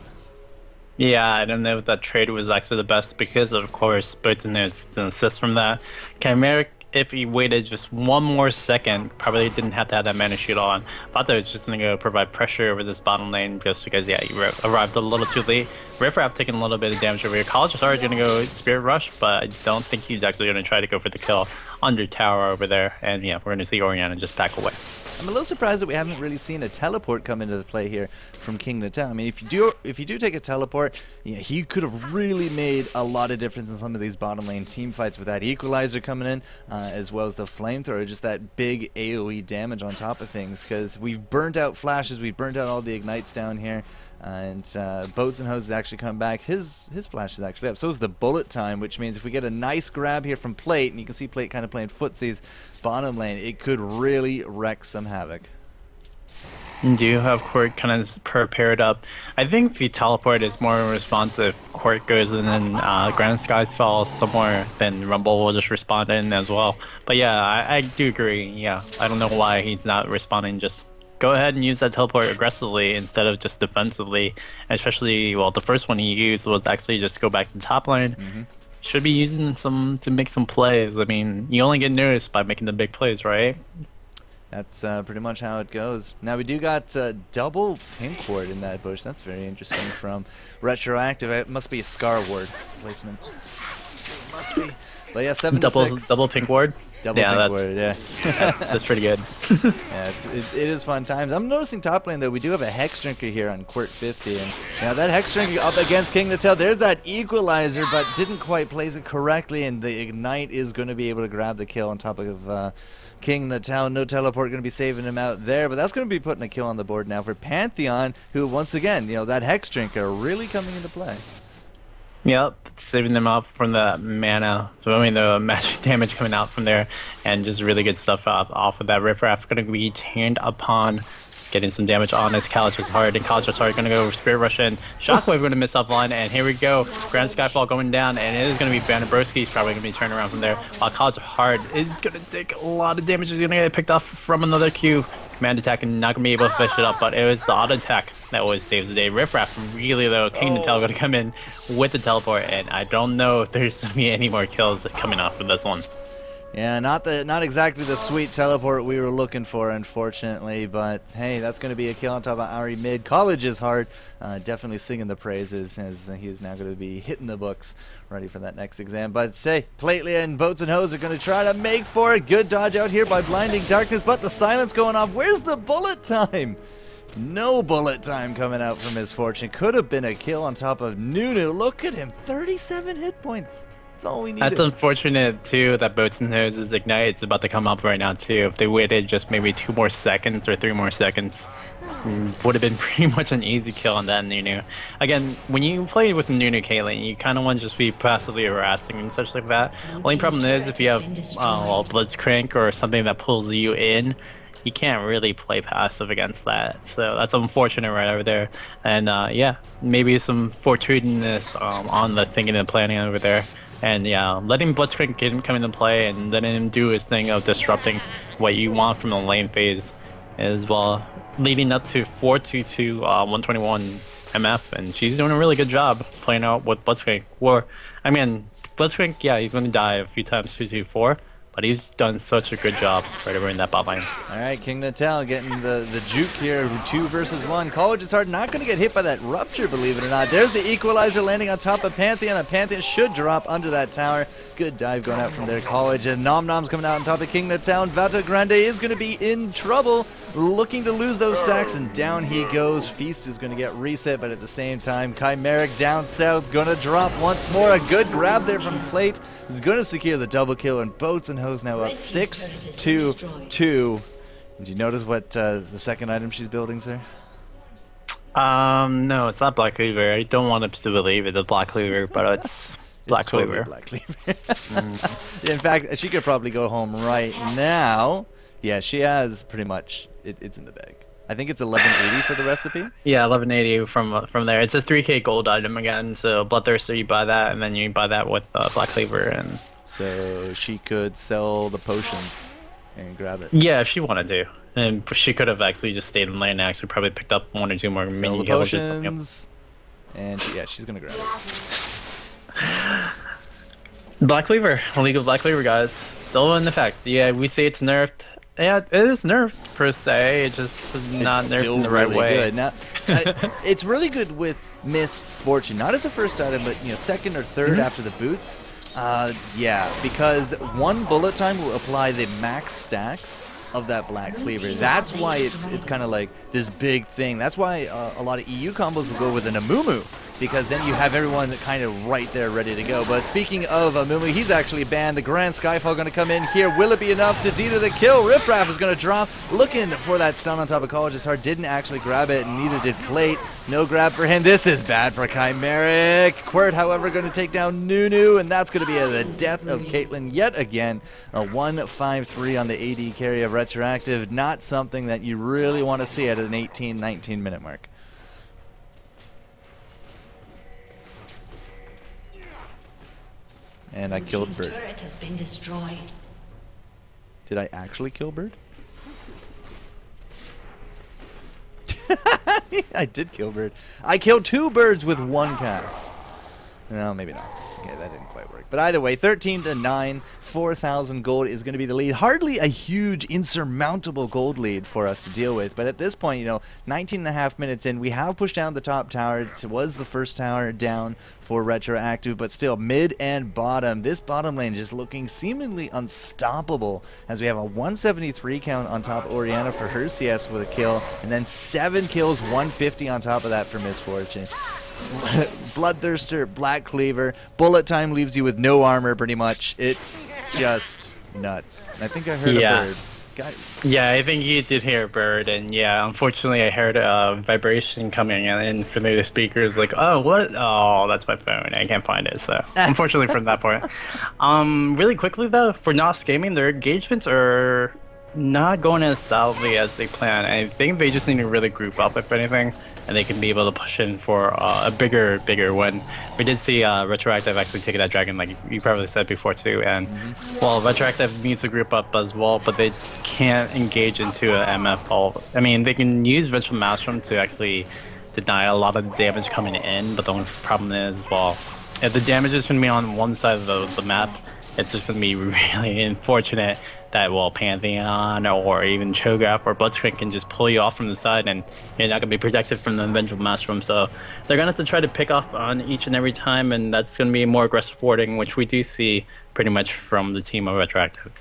Yeah, I don't know if that trade was actually the best because, of course, Boats and Hoes an assist from that. Chimeric, if he waited just one more second, probably didn't have to have that mana shield on. Thought that was just going to go provide pressure over this bottom lane just because, yeah, he arrived a little too late. Riffraff taking a little bit of damage over here. College is already going to go Spirit Rush, but I don't think he's actually going to try to go for the kill under tower over there. And yeah, we're going to see Orianna just back away.
I'm a little surprised that we haven't really seen a teleport come into the play here from King Natal. I mean, if you do take a teleport, yeah, he could have really made a lot of difference in some of these bottom lane team fights with that equalizer coming in, as well as the flamethrower, just that big AoE damage on top of things. Because we've burnt out flashes, we've burnt out all the ignites down here. And Boats and Hoes has actually come back. His flash is actually up. So is the bullet time, which means if we get a nice grab here from Plate, and you can see Plate kind of playing footsies bottom lane, it could really wreck some havoc.
Do you have Court kind of prepared up? I think the teleport is more responsive. Court goes in and Grand Skies fall somewhere, then Rumble will just respond in as well. But yeah, I do agree. Yeah, I don't know why he's not responding. Just go ahead and use that teleport aggressively instead of just defensively. Especially, well, the first one he used was actually just go back to top lane. Should be using some to make some plays. I mean, you only get noticed by making the big plays, right?
That's pretty much how it goes. Now we do got double pink ward in that bush. That's very interesting from Retroactive. It must be a Scar ward placement. It must be. But yeah, 7-6.
Double pink ward.
Double pink ward, yeah.
That's pretty good.
Yeah, it is fun times. I'm noticing top lane though, we do have a Hex Drinker here on Quart 50, and now that Hex Drinker up against King Natal, there's that equalizer, but didn't quite place it correctly, and the ignite is going to be able to grab the kill on top of King Natal. No teleport going to be saving him out there, but that's going to be putting a kill on the board now for Pantheon, who once again, you know, that Hex Drinker really coming into play.
Yep, saving them up from the mana, so I mean the magic damage coming out from there, and just really good stuff off of that. Riffraff going to be turned upon, getting some damage on his Kalash is hard, and Kalash is hard going to go Spirit Rush in. Shockwave going to miss offline, and here we go. Grand Skyfall going down, and it is going to be Bandabroski. He's probably going to be turned around from there. While Kalash hard is going to take a lot of damage. He's going to get picked off from another Q. command attack and not gonna be able to finish it up, but it was the auto attack that always saves the day. Riffraff really though, King Natal gonna come in with the teleport, and I don't know if there's gonna be any more kills coming off of this one.
Yeah, not exactly the sweet teleport we were looking for, unfortunately. But hey, that's going to be a kill on top of Ari mid. College is hard. Definitely singing the praises as he's now going to be hitting the books, ready for that next exam. But say, Plately and Boats and Hose are going to try to make for it. Good dodge out here by Blinding Darkness, but the silence going off. Where's the bullet time? No bullet time coming out from Misfortune. Could have been a kill on top of Nunu. Look at him, 37 hit points. That's all we need.
That's unfortunate too that Boats and Hoses Ignite is about to come up right now too. If they waited just maybe 2 more seconds or 3 more seconds, would have been pretty much an easy kill on that Nunu. Again, when you play with Nunu Caitlyn, you kind of want to just be passively harassing and such like that. Only problem is if you have Blitzcrank or something that pulls you in, you can't really play passive against that. So that's unfortunate right over there. And yeah, maybe some fortuitousness on the thinking and planning over there. And yeah, letting Blitzcrank come into play and letting him do his thing of disrupting what you want from the lane phase as well, leading up to 422 121 MF, and she's doing a really good job playing out with Blitzcrank. Or, I mean, Blitzcrank, yeah, he's going to die a few times 224, but he's done such a good job right over in that bot lane.
All right, King Natal getting the juke here, 2 versus 1. College is hard, not going to get hit by that Rupture, believe it or not. There's the Equalizer landing on top of Pantheon, and Pantheon should drop under that tower. Good dive going out from there, College, and Nom Nom's coming out on top of King Natal, and Vata Grande is going to be in trouble, looking to lose those stacks, and down he goes. Feast is going to get reset, but at the same time, Chimeric down south, going to drop once more. A good grab there from Plate is going to secure the double kill, and Boats and Hose now up 6-2. Did you notice what the second item she's building, sir?
No, it's not Black Cleaver. I don't want to believe it's Black Cleaver, but it's Black Cleaver.
Black Cleaver. In fact, she could probably go home right now. Yeah, she has pretty much, it's in the bag. I think it's 1180 for the recipe.
Yeah, 1180 from there. It's a 3k gold item again, so Bloodthirster, you buy that, and then you buy that with Black Cleaver. And
so she could sell the potions and grab it.
Yeah, if she wanted to. And she could have actually just stayed in lane, actually probably picked up 1 or 2 more mini
potions. And yeah, she's going to grab it.
Black Cleaver, League of Black Cleaver, guys. Still in effect. Yeah, we say it's nerfed. Yeah, it is nerfed per se. It's just not nerfed in the right way.
Good. Now, it's really good with Misfortune, not as a first item, but second or third after the boots. Yeah, because 1 bullet time will apply the max stacks of that Black Cleaver. That's why it's kind of like this big thing. That's why a lot of EU combos will go with an Amumu, because then you have everyone kind of right there ready to go. But speaking of Amumu, he's actually banned. The Grand Skyfall going to come in here. Will it be enough to do the kill? Riffraff is going to drop, looking for that stun on top of College. His heart didn't actually grab it, and neither did Plate. No grab for him. This is bad for Chimeric. Quirt, however, going to take down Nunu, and that's going to be the death of Caitlyn yet again. A 1-5-3 on the AD carry of Retroactive. Not something that you really want to see at an 18-19 minute mark. And I killed Bird.
Turret has been destroyed.
Did I actually kill Bird? I did kill Bird. I killed 2 birds with 1 cast. No, maybe not. Okay, that didn't quite work. But either way, 13-9, 4,000 gold is going to be the lead. Hardly a huge, insurmountable gold lead for us to deal with. But at this point, 19.5 minutes in, we have pushed down the top tower. It was the first tower down for Retroactive, but still mid and bottom. This bottom lane just looking seemingly unstoppable as we have a 173 count on top of Oriana for her CS with a kill, and then 7 kills, 150 on top of that for Misfortune. Bloodthirster, Black Cleaver, bullet time leaves you with no armor pretty much. It's just nuts. I think I heard a bird.
Yeah, I think you did hear a bird, and yeah, unfortunately I heard a vibration coming in from the speakers, like, oh, what? Oh, that's my phone. I can't find it, so unfortunately from that point. Really quickly though, for NOSGaming, their engagements are not going as solidly as they plan. I think they just need to really group up, if anything. and they can be able to push in for a bigger win. We did see Retroactive actually take that dragon, like you probably said before too, and well, Retroactive needs to group up as well, but they can't engage into an MF ult. I mean, they can use Vengeful Maelstrom to actually deny a lot of damage coming in, but the only problem is, well, if the damage is going to be on one side of the map, it's just going to be really unfortunate that, well, Pantheon or even Cho'Gath or Bloodscreen can just pull you off from the side and you're not going to be protected from the Vengeful Maelstrom. So they're going to have to try to pick off on each and every time, and that's going to be more aggressive warding, which we do see pretty much from the team of Retroactive.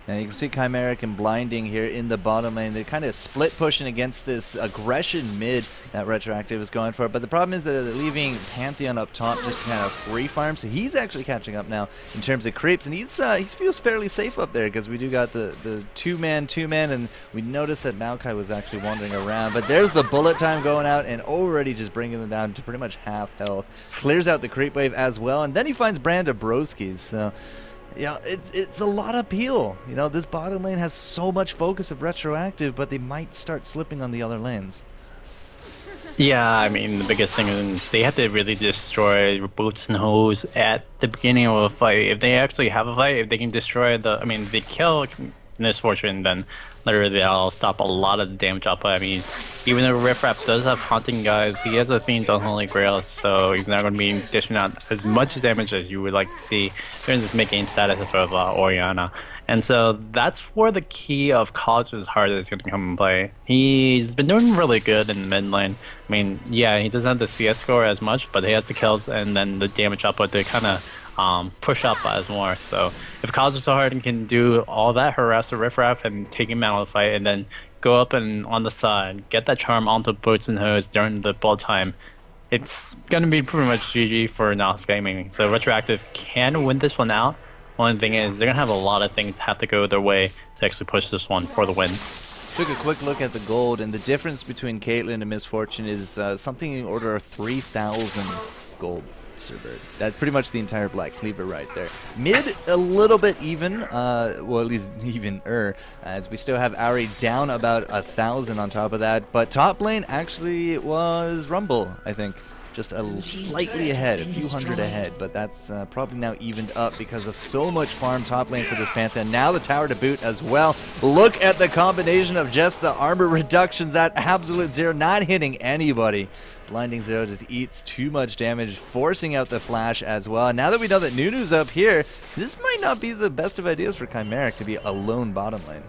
And you can see Chimeric and Blinding here in the bottom lane. They're kind of split pushing against this aggression mid that Retroactive is going for. But the problem is that they're leaving Pantheon up top just to kind of free farm. So he's actually catching up now in terms of creeps. And he feels fairly safe up there because we do got the two-man, and we noticed that Maokai was actually wandering around. But there's the bullet time going out and already just bringing them down to pretty much half health. Clears out the creep wave as well. And then he finds Brand of Broski's. So yeah, it's a lot of peel. You know, this bottom lane has so much focus of Retroactive, but they might start slipping on the other lanes.
Yeah, I mean, the biggest thing is they have to really destroy boots and hose at the beginning of a fight. If they actually have a fight, if they can destroy I mean, if they kill Misfortune, then literally that'll stop a lot of the damage output. I mean, even though Riffraff does have Haunting Guides, he has a Fiend's Unholy Grail, so he's not going to be dishing out as much damage as you would like to see during this mid-game status of Orianna. And so that's where the key of College's heart is going to come in play. He's been doing really good in the mid lane. I mean, yeah, he doesn't have the CS score as much, but he has the kills and then the damage output to kind of push up as more. So if College's heart can do all that, harass the Riffraff and take him out of the fight, and then go up and on the side, get that charm onto Boots and Hose during the ball time, it's going to be pretty much GG for NOSGaming. So Retroactive can win this one out. Only thing is, they're going to have a lot of things have to go their way to actually push this one for the win.
Took a quick look at the gold, and the difference between Caitlyn and Misfortune is something in order of 3,000 gold. That's pretty much the entire Black Cleaver right there. Mid, a little bit even, well, at least even-er, as we still have Ari down about 1,000 on top of that. But top lane actually was Rumble, I think. Just slightly ahead, a few hundred ahead, but that's probably now evened up because of so much farm top lane for this Pantheon. Now the tower to boot as well. Look at the combination of just the armor reductions, that absolute zero, not hitting anybody. Blinding Zero just eats too much damage, forcing out the flash as well. And now that we know that Nunu's up here, this might not be the best of ideas for Chimeric to be a lone bottom lane.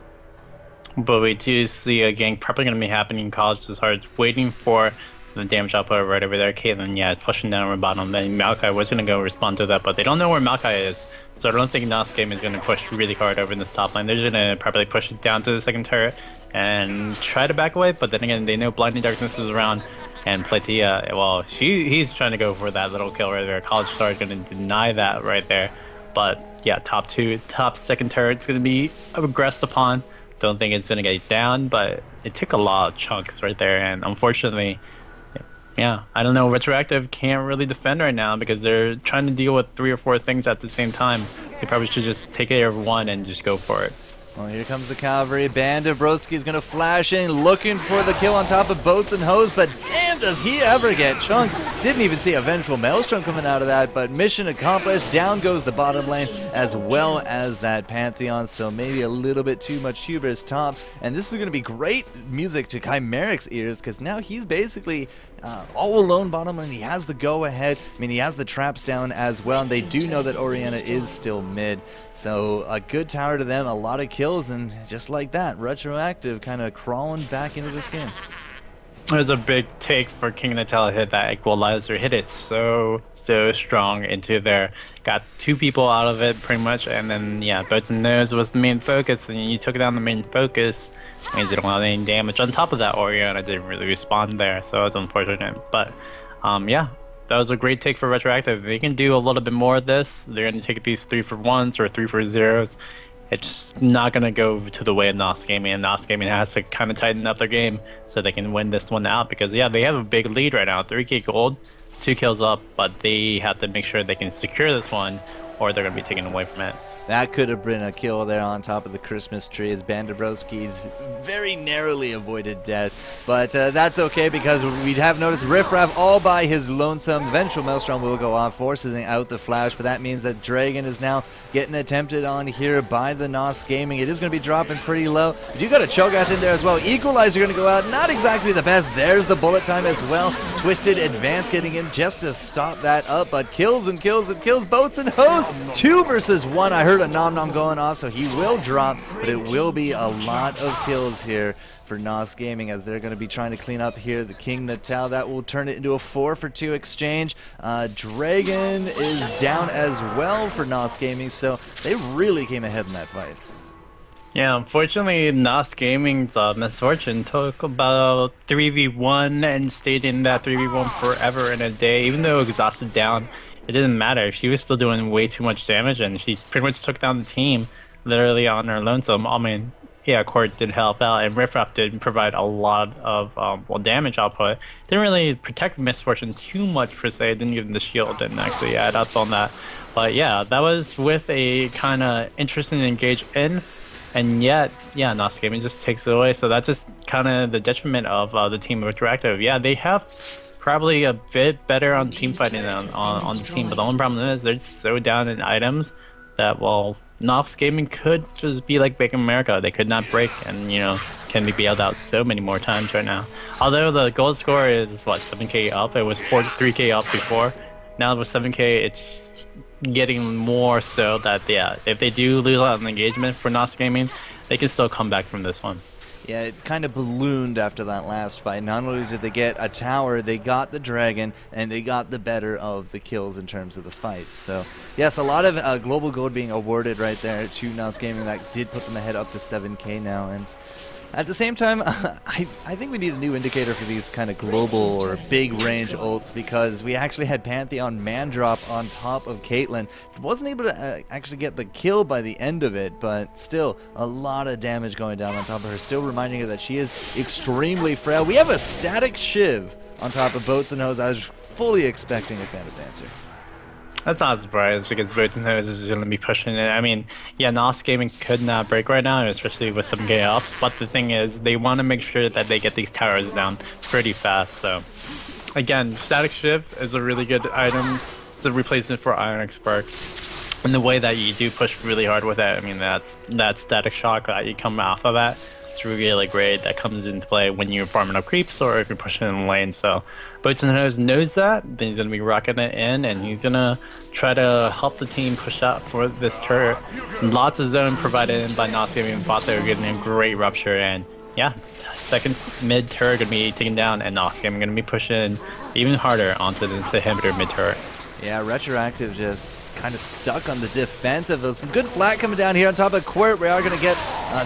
But we do see a gank probably going to be happening in College's Heart, waiting for the damage output right over there. Caitlyn, yeah, is pushing down our bottom. Then Maokai was going to go respond to that, but they don't know where Maokai is. So I don't think NOSGaming is going to push really hard over in this top line. They're just going to probably push it down to the second turret and try to back away, but then again, they know Blinding Darkness is around, and Platea, well, he's trying to go for that little kill right there. College Star is going to deny that right there. But yeah, top second turret's going to be aggressed upon. Don't think it's going to get down, but it took a lot of chunks right there, and unfortunately, yeah, I don't know, Retroactive can't really defend right now because they're trying to deal with 3 or 4 things at the same time. They probably should just take care of one and just go for it.
Well, here comes the cavalry. Band of Broski is going to flash in, looking for the kill on top of Boats and Hose, but damn, does he ever get chunked. Didn't even see a Vengeful Maelstrom coming out of that, but mission accomplished. Down goes the bottom lane, as well as that Pantheon, so maybe a little bit too much hubris top. And this is going to be great music to Chimeric's ears, because now he's basically all alone bottom lane. He has the go-ahead. I mean, he has the traps down as well, and they do know that Orianna is still mid. So a good tower to them, a lot of kills, and just like that, Retroactive kind of crawling back into this game.
It was a big take for King Nutella hit that equalizer, hit it so strong into there. Got 2 people out of it pretty much, and then yeah, Boats and Nose was the main focus, and you took down the main focus, means they don't have any damage. On top of that, Orianna didn't really respond there, so it's unfortunate. But yeah, that was a great take for Retroactive. They can do a little bit more of this. They're going to take these 3 for 1s or 3 for 0s. It's not going to go to the way of NOSGaming, and NOSGaming has to kind of tighten up their game so they can win this one out, because yeah, they have a big lead right now, 3k gold, 2 kills up, but they have to make sure they can secure this one, or they're going to be taken away from it.
That could have been a kill there on top of the Christmas tree as Bandabrowski's very narrowly avoided death. But that's okay because we have noticed Riffraff all by his lonesome. Vengeful Maelstrom will go off, forcing out the flash, but that means that Dragon is now getting attempted on here by the NOSGaming. It is going to be dropping pretty low. But you got a Cho'Gath in there as well. Equalizer going to go out. Not exactly the best. There's the bullet time as well. Twisted Advance getting in just to stop that up, but kills and kills and kills. Boats and Hose. 2 versus 1. I heard a nom nom going off, so he will drop, but it will be a lot of kills here for NOSGaming as they're going to be trying to clean up here the King Natal. That will turn it into a 4-for-2 exchange. Dragon is down as well for NOSGaming, so they really came ahead in that fight.
Yeah, unfortunately, NOSGaming's misfortune took about 3v1 and stayed in that 3v1 forever in a day. Even though exhausted down, it didn't matter. She was still doing way too much damage, and she pretty much took down the team literally on her lonesome. I mean, yeah, Court did help out, and Riffraff did provide a lot of damage output. Didn't really protect Misfortune too much per se. Didn't give him the shield and actually add up on that. But yeah, that was with a kind of interesting engage in, and yet, yeah, NOSGaming just takes it away. So that's just kind of the detriment of the team of Retroactive. Yeah, they have probably a bit better on team fighting on the team, but the only problem is they're so down in items that, well, NOSGaming could just be like Bacon America. They could not break and, you know, can be bailed out so many more times right now. Although the gold score is, what, 7k up? It was 3k up before. Now with 7k, it's getting more so that, yeah, if they do lose out on engagement for NOSGaming, they can still come back from this one.
Yeah, it kind of ballooned after that last fight. Not only did they get a tower, they got the dragon, and they got the better of the kills in terms of the fights. So, yes, a lot of global gold being awarded right there to NOSGaming. That did put them ahead up to 7k now. And at the same time, I think we need a new indicator for these kind of global or big range ults, because we actually had Pantheon man drop on top of Caitlyn. Wasn't able to actually get the kill by the end of it, but still a lot of damage going down on top of her. Still reminding her that she is extremely frail. We have a static Shiv on top of Boats and Hose. I was fully expecting a Phantom Dancer.
That's not a surprise because Boats and Hose is going to be pushing it. I mean, yeah, NOSGaming could not break right now, especially with 7k up. But the thing is, they want to make sure that they get these towers down pretty fast. So, again, Static Shift is a really good item. It's a replacement for Ionic Spark. And the way that you do push really hard with it, I mean, that Static Shock that you come off of that, it's really great. That comes into play when you're farming up creeps or if you're pushing in the lane. So Boats and Hose knows that, then he's going to be rocking it in, and he's going to try to help the team push out for this turret. Lots of zone provided in by NOSGaming. Thought they were getting a great rupture, and yeah, second mid turret going to be taken down, and NOSGaming going to be pushing even harder onto the inhibitor mid turret.
Yeah, Retroactive just kind of stuck on the defensive. There's some good flat coming down here on top of Quirt. We are going to get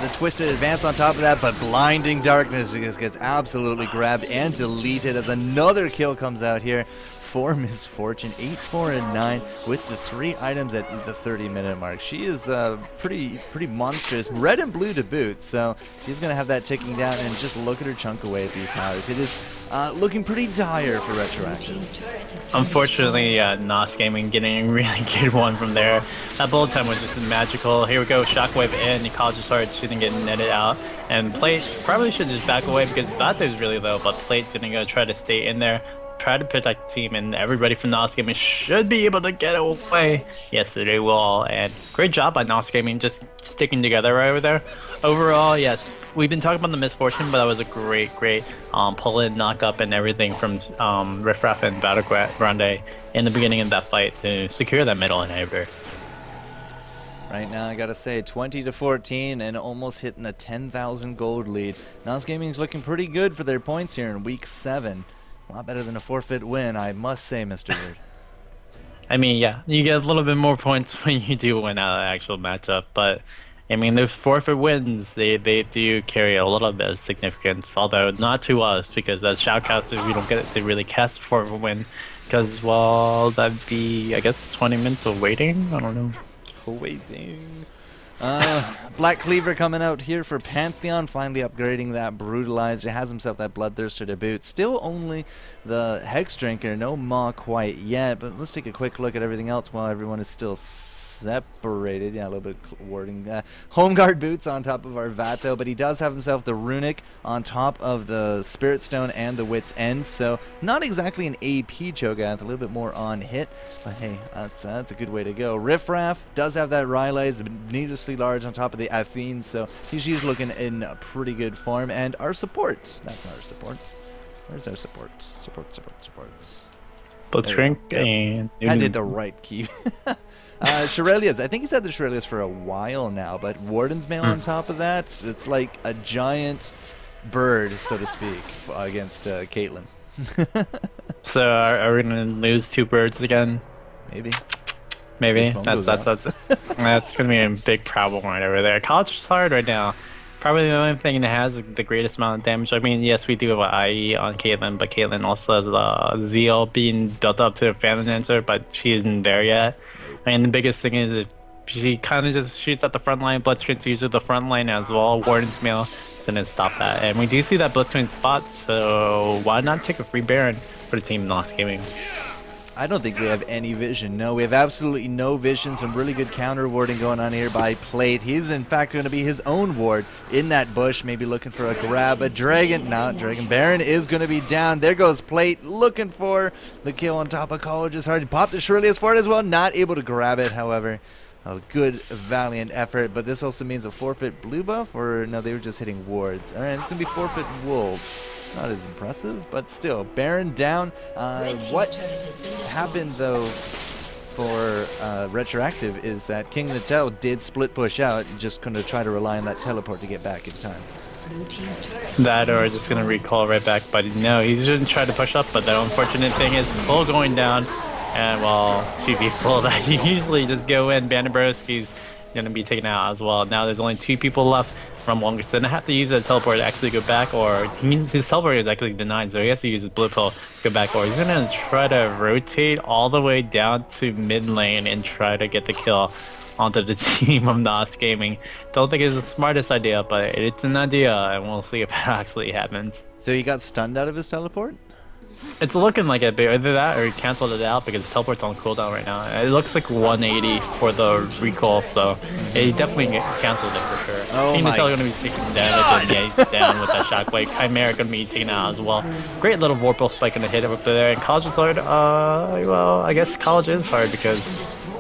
the Twisted Advance on top of that, but Blinding Darkness just gets absolutely grabbed and deleted as another kill comes out here for Misfortune. 8, 4, and 9 with the 3 items at the 30-minute mark. She is pretty monstrous. Red and blue to boot, so she's going to have that ticking down, and just look at her chunk away at these towers. It is looking pretty dire for Retroactive.
Unfortunately, NOSGaming getting a really good one from there. That bullet time was just magical. Here we go, Shockwave in. Ecology started shooting, getting netted out. And Plate probably should just back away because that is really low, but Plate's gonna go try to stay in there, try to protect the team, and everybody from NOSGaming should be able to get away. Yes, they will, and great job by NOSGaming just sticking together right over there. Overall, yes, we've been talking about the Misfortune, but that was a great pull-in, knock-up, and everything from Riffraff and Battleground in the beginning of that fight to secure that middle inhibitor.
Right now, I gotta say, 20-14 and almost hitting a 10,000 gold lead. NOSGaming's looking pretty good for their points here in week 7. A lot better than a forfeit win, I must say, Mr. Bird.
I mean, yeah, you get a little bit more points when you do win an actual matchup, but I mean, those forfeit wins, they do carry a little bit of significance, although not to us, because as shoutcasters, we don't get to really cast a forfeit win, because, well, that'd be, I guess, 20 minutes of waiting? I don't know.
Waiting. Black Cleaver coming out here for Pantheon, finally upgrading that Brutalizer. Has himself that Bloodthirster to boot. Still only the Hex Drinker, no Maw quite yet, but let's take a quick look at everything else while everyone is still separated. Yeah, a little bit wording. Home guard boots on top of our Vato, but he does have himself the runic on top of the Spirit Stone and the Wit's End, so not exactly an AP Cho'Gath, a little bit more on hit, but hey, that's a good way to go. Riffraff does have that Rylai's needlessly large on top of the Athene, so he's usually looking in pretty good form. And our supports, that's not our supports. Where's our supports? Supports.
Blitzcrank and
I did the right key. Shirelias. I think he's had the Shirelias for a while now, but Warden's Mail on top of that, it's like a giant bird, so to speak, against Caitlyn.
So are we going to lose 2 birds again?
Maybe.
That's gonna be a big problem right over there. College is hard right now. Probably the only thing that has the greatest amount of damage. I mean, yes, we do have an IE on Caitlyn, but Caitlyn also has Zeal being built up to a Phantom Dancer, but she isn't there yet. And the biggest thing is if she kind of just shoots at the front line, Blitzcrank's usually the front line as well. Warden's Mail is gonna stop that, and we do see that Blitzcrank spot. So why not take a free Baron for the team NOSGaming?
I don't think we have any vision. No, we have absolutely no vision. Some really good counter warding going on here by Plate. He's in fact going to be his own ward in that bush, maybe looking for a grab. A Dragon, Dragon Baron is going to be down. There goes Plate looking for the kill on top of College. It's hard to pop the Shirelias for it as well. Not able to grab it, however. A good, valiant effort, but this also means a forfeit blue buff, or no, they were just hitting wards. All right, it's going to be forfeit wolves. Not as impressive, but still. Baron down. What happened, though, for Retroactive is that King Natel did split push out, just going to try to rely on that teleport to get back in time.
That or just going to recall right back, but no, he's going to try to push up, but the unfortunate thing is pull going down, and well, 2 people that usually just go in. Banderbroski's going to be taken out as well. Now there's only 2 people left from Wongerson. I have to use that teleport to actually go back, or his teleport is actually denied, so he has to use his blue pill to go back, or he's gonna try to rotate all the way down to mid lane and try to get the kill onto the team of NOSGaming. Don't think it's the smartest idea, but it's an idea, and we'll see if it actually happens.
So he got stunned out of his teleport?
It's looking like it, but either that or he canceled it out because the teleport's on cooldown right now. It looks like 180 for the recall, so he definitely canceled it for sure.
Oh
King
my
Natel going to be taking damage, and yeah, he's down with that shockwave. Chimera going to be taken out as well. Great little Vorpal spike going to hit up there, and College is hard. Well, I guess College is hard because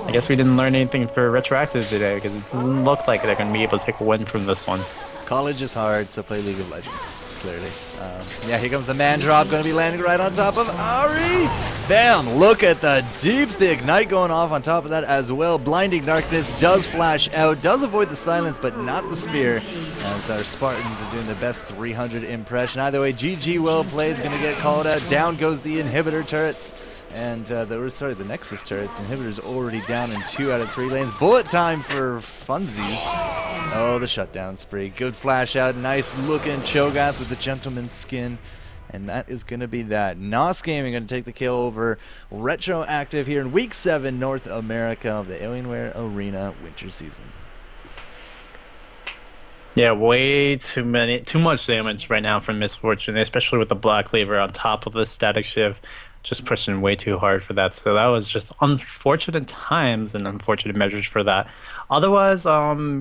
I guess we didn't learn anything for Retroactive today because it doesn't look like they're going to be able to take a win from this one.
College is hard, so play League of Legends. Clearly. Yeah, here comes the man drop, going to be landing right on top of Ari. Bam! Look at the deeps, the ignite going off on top of that as well. Blinding Darkness does flash out, does avoid the silence, but not the spear, as our Spartans are doing their best 300 impression. Either way, GG well played is going to get called out. Down goes the inhibitor turrets. And the Nexus turrets. The inhibitor's already down in 2 out of 3 lanes. Bullet time for funsies. Oh, the shutdown spree. Good flash out. Nice looking Cho'Gath with the gentleman's skin. And that is going to be that. NOSGaming going to take the kill over Retroactive here in Week 7 North America of the Alienware Arena winter season.
Yeah, way too much damage right now from Misfortune, especially with the Black Cleaver on top of the Static Shift. Just pushing way too hard for that. So that was just unfortunate times and unfortunate measures for that. Otherwise,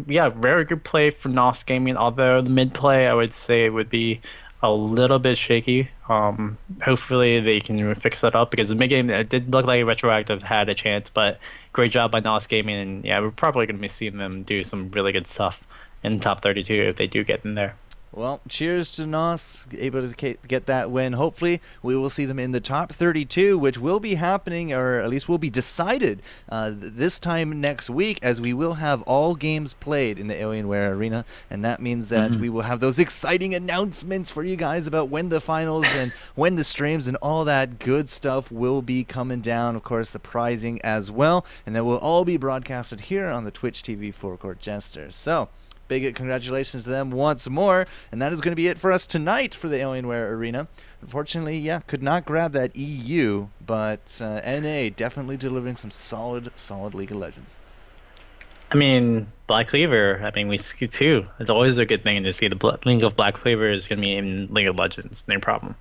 yeah, very good play for NOSGaming, although the mid play I would say it would be a little bit shaky. Hopefully they can fix that up because the mid game it did look like Retroactive had a chance, but great job by NOSGaming, and yeah, we're probably going to be seeing them do some really good stuff in top 32 if they do get in there.
Well, cheers to NOS, able to get that win. Hopefully, we will see them in the top 32, which will be happening, or at least will be decided this time next week, as we will have all games played in the Alienware Arena, and that means that we will have those exciting announcements for you guys about when the finals and when the streams and all that good stuff will be coming down. Of course, the prizing as well, and that will all be broadcasted here on the Twitch TV FourCourtJester. So, big congratulations to them once more, and that is going to be it for us tonight for the Alienware Arena. Unfortunately, yeah, could not grab that EU, but NA definitely delivering some solid League of Legends.
I mean, Black Cleaver, I mean, we see too. It's always a good thing to see the link of Black Cleaver is going to be in League of Legends, no problem.